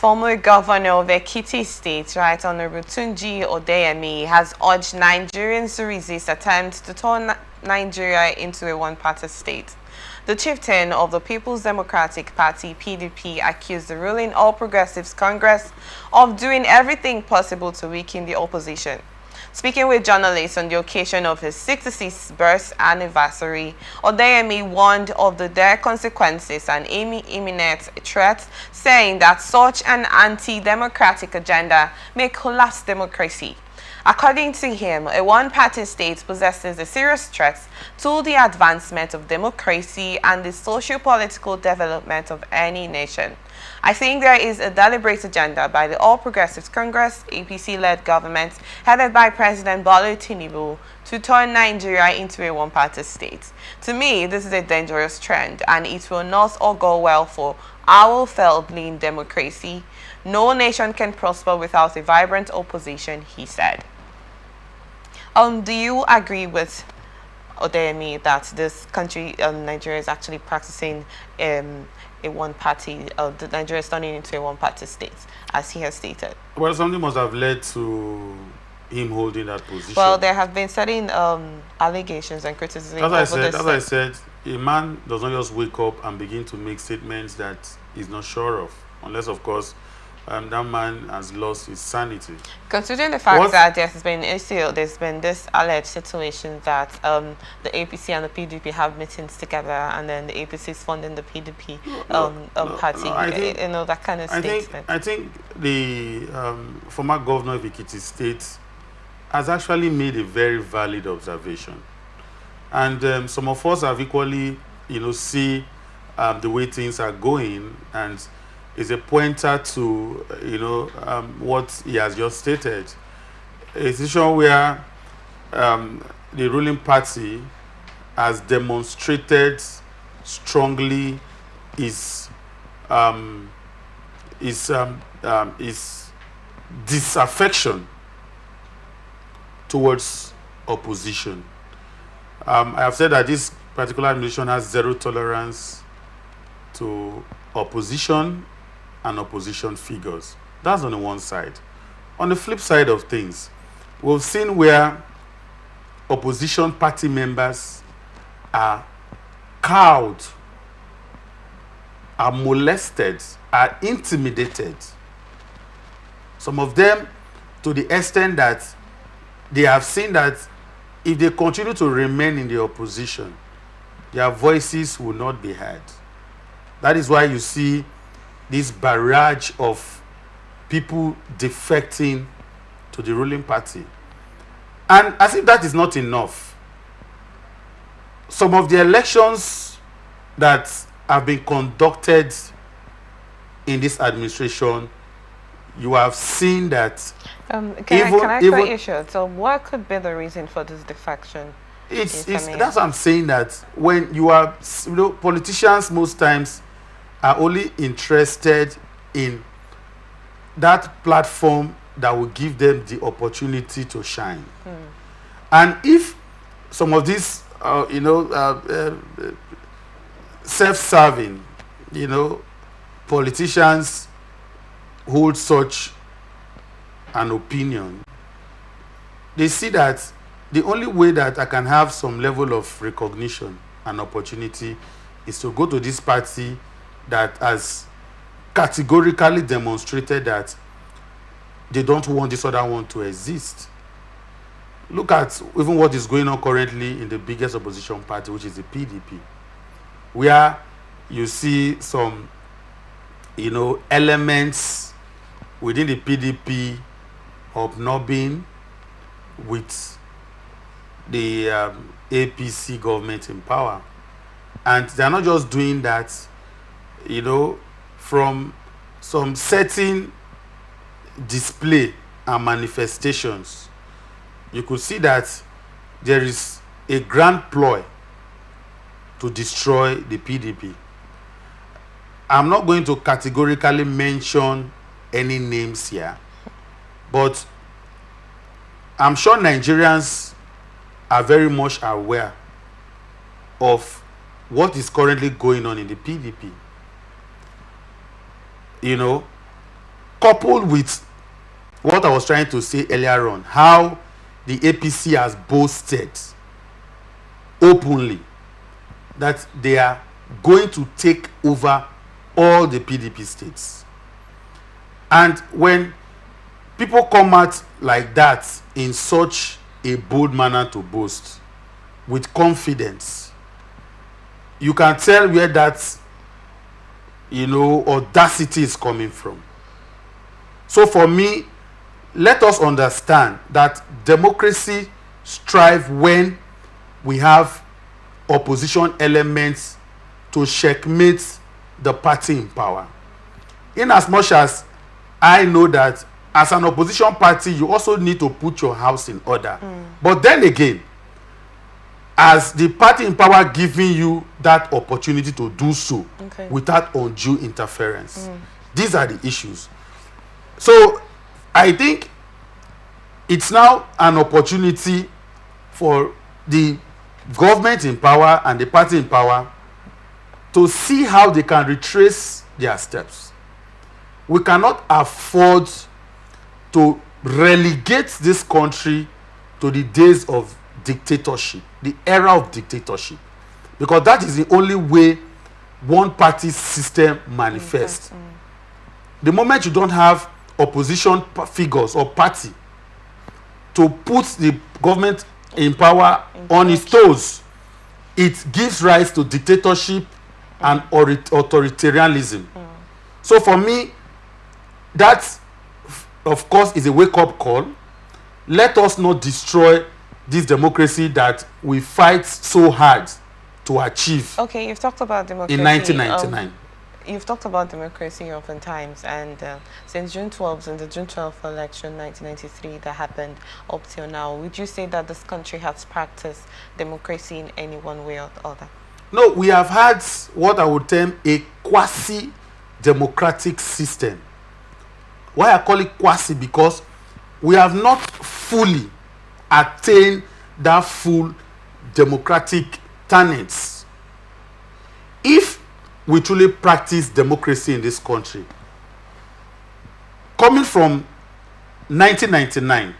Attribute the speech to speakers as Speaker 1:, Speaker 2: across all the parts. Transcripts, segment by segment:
Speaker 1: former Governor of Ekiti State, Right Honorable Tunji Odeyemi, has urged Nigerians to resist attempts to turn Nigeria into a one-party state. The chieftain of the People's Democratic Party, PDP, accused the ruling All Progressives Congress of doing everything possible to weaken the opposition. Speaking with journalists on the occasion of his 66th birth anniversary, Odeyemi warned of the dire consequences and imminent threats, saying that such an anti-democratic agenda may collapse democracy. According to him, a one-party state possesses a serious threat to the advancement of democracy and the socio-political development of any nation. I think there is a deliberate agenda by the All Progressives Congress, APC-led government, headed by President Bola Tinubu, to turn Nigeria into a one-party state. To me, this is a dangerous trend, and it will not all go well for our failed democracy. No nation can prosper without a vibrant opposition, he said. Do you agree with Odeyemi that this country, Nigeria, is actually practicing a one-party, Nigeria is turning into a one-party state, as he has stated?
Speaker 2: Well, something must have led to him holding that position.
Speaker 1: Well, there have been certain allegations and criticism over this.
Speaker 2: As I said, a man does not just wake up and begin to make statements that he's not sure of, unless, of course, that man has lost his sanity.
Speaker 1: Considering the fact that there's been this alleged situation that the APC and the PDP have meetings together, and then the APC is funding the PDP party, that kind of statement.
Speaker 2: I think the former governor of Ekiti State has actually made a very valid observation, and some of us have equally, see the way things are going, and is a pointer to, what he has just stated. A situation where the ruling party has demonstrated strongly its disaffection towards opposition. I have said that this particular administration has zero tolerance to opposition and opposition figures. That's on the one side. On the flip side of things, we've seen where opposition party members are cowed, are molested, are intimidated. Some of them to the extent that they have seen that if they continue to remain in the opposition, their voices will not be heard. That is why you see this barrage of people defecting to the ruling party. And as if that is not enough, some of the elections that have been conducted in this administration, you have seen that
Speaker 1: can I cut you short? So what could be the reason for this defection?
Speaker 2: That's what I'm saying, that when you are, politicians most times are only interested in that platform that will give them the opportunity to shine. And if some of these, self-serving, politicians hold such an opinion, they see that the only way that I can have some level of recognition and opportunity is to go to this party that has categorically demonstrated that they don't want this other one to exist. Look at even what is going on currently in the biggest opposition party, which is the PDP, where you see some, elements within the PDP hobnobbing with the APC government in power. And they're not just doing that, from some certain display and manifestations, you could see that there is a grand ploy to destroy the PDP. I'm not going to categorically mention any names here, but I'm sure Nigerians are very much aware of what is currently going on in the PDP. coupled with what I was trying to say earlier on, how the APC has boasted openly that they are going to take over all the PDP states. And when people come out like that in such a bold manner to boast with confidence, you can tell where that, audacity is coming from. So for me, let us understand that democracy strives when we have opposition elements to checkmate the party in power. In as much as I know that as an opposition party, you also need to put your house in order. But then again, as the party in power giving you that opportunity to do so without undue interference. These are the issues. So I think it's now an opportunity for the government in power and the party in power to see how they can retrace their steps. We cannot afford to relegate this country to the days of dictatorship, the era of dictatorship, because that is the only way one party system manifests. The moment you don't have opposition figures or party to put the government in power on its toes, it gives rise to dictatorship and authoritarianism. So for me, that of course is a wake-up call. Let us not destroy this democracy that we fight so hard to achieve.
Speaker 1: Okay, you've talked about democracy
Speaker 2: in 1999.
Speaker 1: You've talked about democracy oftentimes, and since June 12th, in the June 12th election 1993 that happened up till now, would you say that this country has practiced democracy in any one way or the other?
Speaker 2: No, we have had what I would term a quasi-democratic system. Why I call it quasi? Because we have not fully attained that full democratic tenets. If we truly practice democracy in this country, coming from 1999,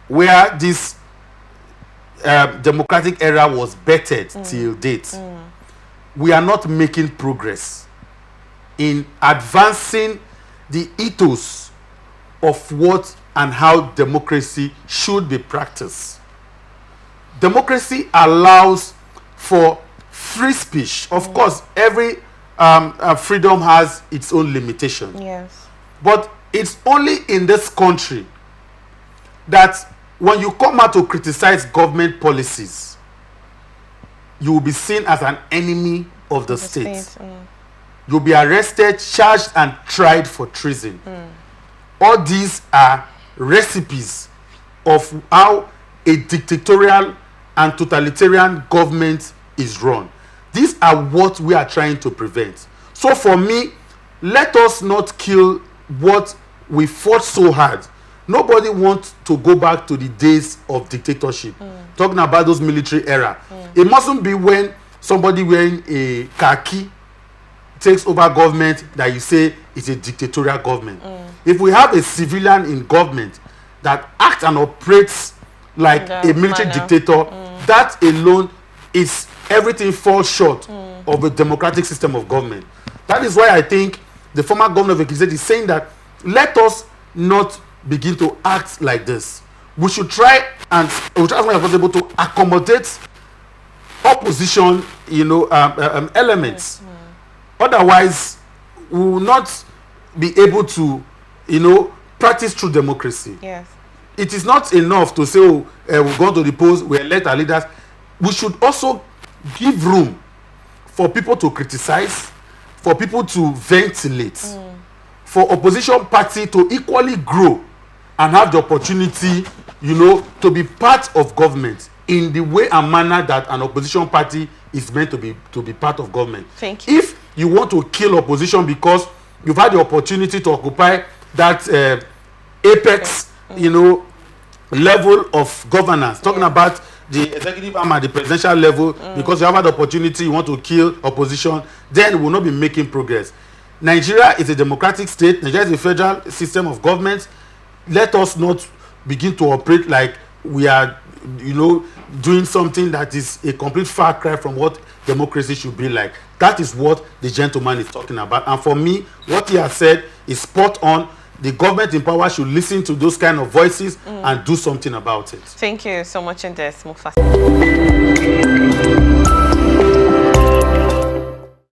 Speaker 2: where this democratic era was bettered till date, we are not making progress in advancing the ethos of what and how democracy should be practiced. Democracy allows for free speech. Of course, every freedom has its own limitation.
Speaker 1: Yes.
Speaker 2: But it's only in this country that when you come out to criticize government policies, you will be seen as an enemy of the state. You'll be arrested, charged, and tried for treason. All these are recipes of how a dictatorial and totalitarian government is run. These are what we are trying to prevent. So for me, let us not kill what we fought so hard. Nobody wants to go back to the days of dictatorship. Talking about those military era. It mustn't be when somebody wearing a khaki takes over government that you say it's a dictatorial government. If we have a civilian in government that acts and operates like a military dictator, that alone is everything falls short of a democratic system of government. That is why I think the former governor of Ekiti State is saying that let us not begin to act like this. We should try and as much as possible to accommodate opposition, elements. Otherwise, we will not be able to, practice true democracy.
Speaker 1: Yes.
Speaker 2: It is not enough to say, we've gone to the polls, we elect our leaders. We should also give room for people to criticize, for people to ventilate, for opposition party to equally grow and have the opportunity, to be part of government in the way and manner that an opposition party is meant to be part of government.
Speaker 1: Thank you.
Speaker 2: If you want to kill opposition because you've had the opportunity to occupy that apex, level of governance, talking about the executive arm at the presidential level, because you have had the opportunity, you want to kill opposition, then we will not be making progress. Nigeria is a democratic state. Nigeria is a federal system of government. Let us not begin to operate like we are, you know, doing something that is a complete far cry from what democracy should be like. That is what the gentleman is talking about. And for me, what he has said is spot on. The government in power should listen to those kind of voices and do something about it.
Speaker 1: Thank you so much, Indes Mufasa.